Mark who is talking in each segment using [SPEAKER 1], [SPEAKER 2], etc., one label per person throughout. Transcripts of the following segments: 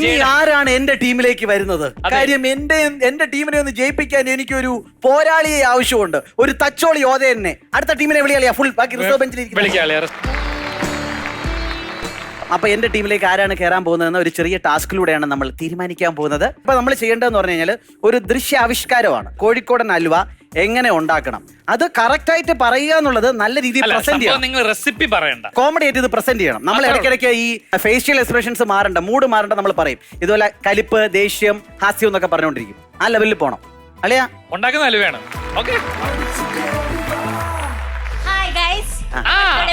[SPEAKER 1] ഇനി ആരാണ് എന്റെ ടീമിലേക്ക് വരുന്നത്? കാര്യം എന്റെ ടീമിനെ ഒന്ന് ജയിപ്പിക്കാൻ എനിക്കൊരു പോരാളിയെ ആവശ്യമുണ്ട്, ഒരു തച്ചോളി യോധനെ. അടുത്ത ടീമിനെ വിളിയാളിയാ ഫുൾ, ബാക്കി റിസർവ് ബെഞ്ചിൽ. അപ്പൊ എന്റെ ടീമിലേക്ക് ആരാണ് കയറാൻ പോകുന്നതെന്ന് ഒരു ചെറിയ ടാസ്കിലൂടെയാണ് നമ്മൾ തീരുമാനിക്കാൻ പോകുന്നത്. ഇപ്പൊ നമ്മൾ ചെയ്യേണ്ടതെന്ന് പറഞ്ഞു കഴിഞ്ഞാൽ ഒരു ദൃശ്യാവിഷ്കാരമാണ്. കോഴിക്കോടൻ ഹൽവ എങ്ങനെ ഉണ്ടാക്കണം അത് കറക്റ്റ് ആയിട്ട് പറയുക എന്നുള്ളത് നല്ല രീതിയിൽ പ്രസന്റ് ചെയ്യണം.
[SPEAKER 2] നിങ്ങൾ റെസിപ്പി പറയണ്ട,
[SPEAKER 1] കോമഡി ആയിട്ട് ഇത് പ്രസന്റ് ചെയ്യണം. നമ്മൾ ഇടയ്ക്കിടയ്ക്ക് ഈ ഫേഷ്യൽ എക്സ്പ്രഷൻസ് മാറണ്ട, മൂഡ് മാറണ്ട നമ്മൾ പറയും. ഇതുപോലെ കലിപ്പ്, ദേഷ്യം, ഹാസ്യം എന്നൊക്കെ പറഞ്ഞുകൊണ്ടിരിക്കും. ആ ലെവലിൽ പോണം. അല്ലയാ
[SPEAKER 2] ഉണ്ടാക്കുന്ന ഹൽവയാണ്. ഓക്കെ,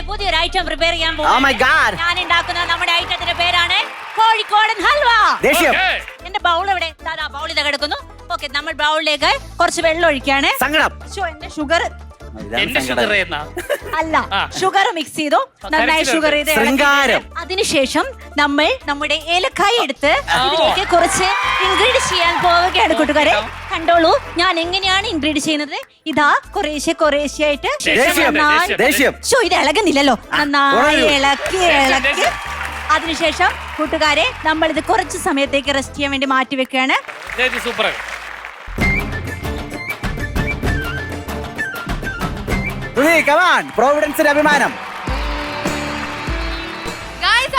[SPEAKER 3] പുതിയൊരു ഐറ്റം പ്രിപ്പയർ ചെയ്യാൻ
[SPEAKER 1] Oh my God.
[SPEAKER 3] ഞാൻ ഉണ്ടാക്കുന്ന നമ്മുടെ ഐറ്റത്തിന്റെ പേരാണ് കോഴിക്കോടൻ ഹൽവ. എന്റെ ബൗൾ എവിടെ? ബൗൾ ഇതാ കിടക്കുന്നു. ഓക്കെ, നമ്മൾ ബൗളിലേക്ക് കുറച്ച് വെള്ളം ഒഴിക്കാണ്.
[SPEAKER 1] സങ്കടം.
[SPEAKER 3] എന്റെ ഷുഗർ അല്ല, ഷുഗർ മിക്സ് ചെയ്തു, നന്നായി ഷുഗർ ചെയ്ത്. അതിനുശേഷം നമ്മൾ നമ്മുടെ ഏലക്കായ എടുത്ത് ഇതിലേക്ക് കുറച്ച് ഇൻഗ്രീഡ് ചെയ്യാൻ പോവുകയാണ് കൂട്ടുകാരെ. കണ്ടോളൂ ഞാൻ എങ്ങനെയാണ് ഇൻഗ്രീഡ് ചെയ്യുന്നത്. ഇതാ കുറേശ്ശെ കുറേശ്ശെയായിട്ട്. ഇത് ഇളകുന്നില്ലല്ലോ, നന്നായി ഇളക്കി ഇളക്കി. അതിനുശേഷം കൂട്ടുകാരെ നമ്മൾ ഇത് കുറച്ച് സമയത്തേക്ക് റെസ്റ്റ് ചെയ്യാൻ വേണ്ടി മാറ്റി വെക്കുകയാണ്.
[SPEAKER 2] സൂപ്പർ.
[SPEAKER 1] പ്രോവിഡൻസിന്റെ അഭിമാനം.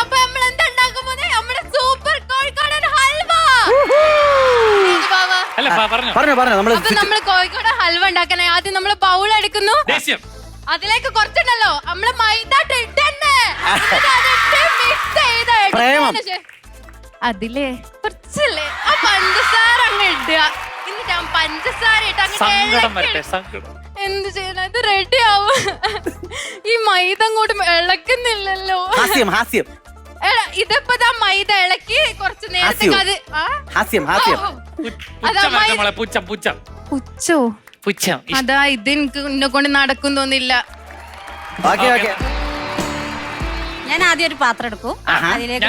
[SPEAKER 4] അപ്പൊ നമ്മൾ എന്താ ഉണ്ടാക്കാൻ പോകുന്നത്? നമ്മുടെ സൂപ്പർ കോഴിക്കോടൻ ഹൽവ. അപ്പൊ നമ്മൾ കോഴിക്കോടൻ ഹൽവ ഉണ്ടാക്കണേ. ആദ്യം നമ്മൾ ബൗൾ എടുക്കുന്നു, അതിലേക്ക് കുറച്ചുണ്ടല്ലോ നമ്മള് മൈദ അതിലേ കുറച്ചല്ലേ ആ പഞ്ചസാര അങ്ങ് ഇടുക. എന്നിട്ട് പഞ്ചസാര ഇട്ട് അങ്ങ് എന്ത് ചെയ്യണ ഇത് റെഡി ആവും. ഈ മൈദ അങ്ങോട്ട് ഇളക്കുന്നില്ലല്ലോ. ഇതിപ്പോ മൈദ ഇളക്കി കുറച്ച് നേരത്തേക്ക് അത് പുച്ഛോ അതാ ഇത് എനിക്ക് എന്നെ കൊണ്ട് നടക്കും തോന്നില്ല.
[SPEAKER 3] ഞാൻ ആദ്യം ഒരു പാത്രം എടുക്കും, അതിലേക്ക്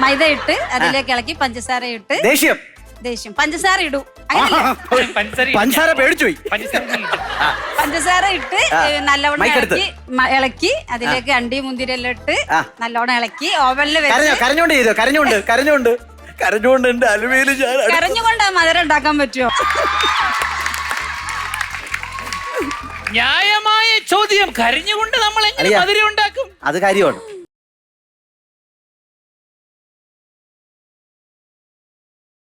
[SPEAKER 3] മൈദ ഇട്ട് അതിലേക്ക് ഇളക്കി പഞ്ചസാര ഇട്ട്. ദേഷ്യം പഞ്ചസാര ഇടൂ,
[SPEAKER 1] പഞ്ചസാര പേടിച്ചുപോയി.
[SPEAKER 3] പഞ്ചസാര ഇട്ട് നല്ലവണ്ണം ഇളക്കി അതിലേക്ക് അണ്ടി മുന്തിരി എല്ലാം ഇട്ട് നല്ലോണം ഇളക്കി ഓവനിൽ വെച്ച്. കരഞ്ഞുകൊണ്ട് മധുരം ഉണ്ടാക്കാൻ പറ്റുമോ?
[SPEAKER 2] ന്യായമായ ചോദ്യം. കരഞ്ഞുകൊണ്ട് നമ്മൾ എങ്ങനെ മധുരം ഉണ്ടാക്കും?
[SPEAKER 1] അത് കാര്യമാണ്.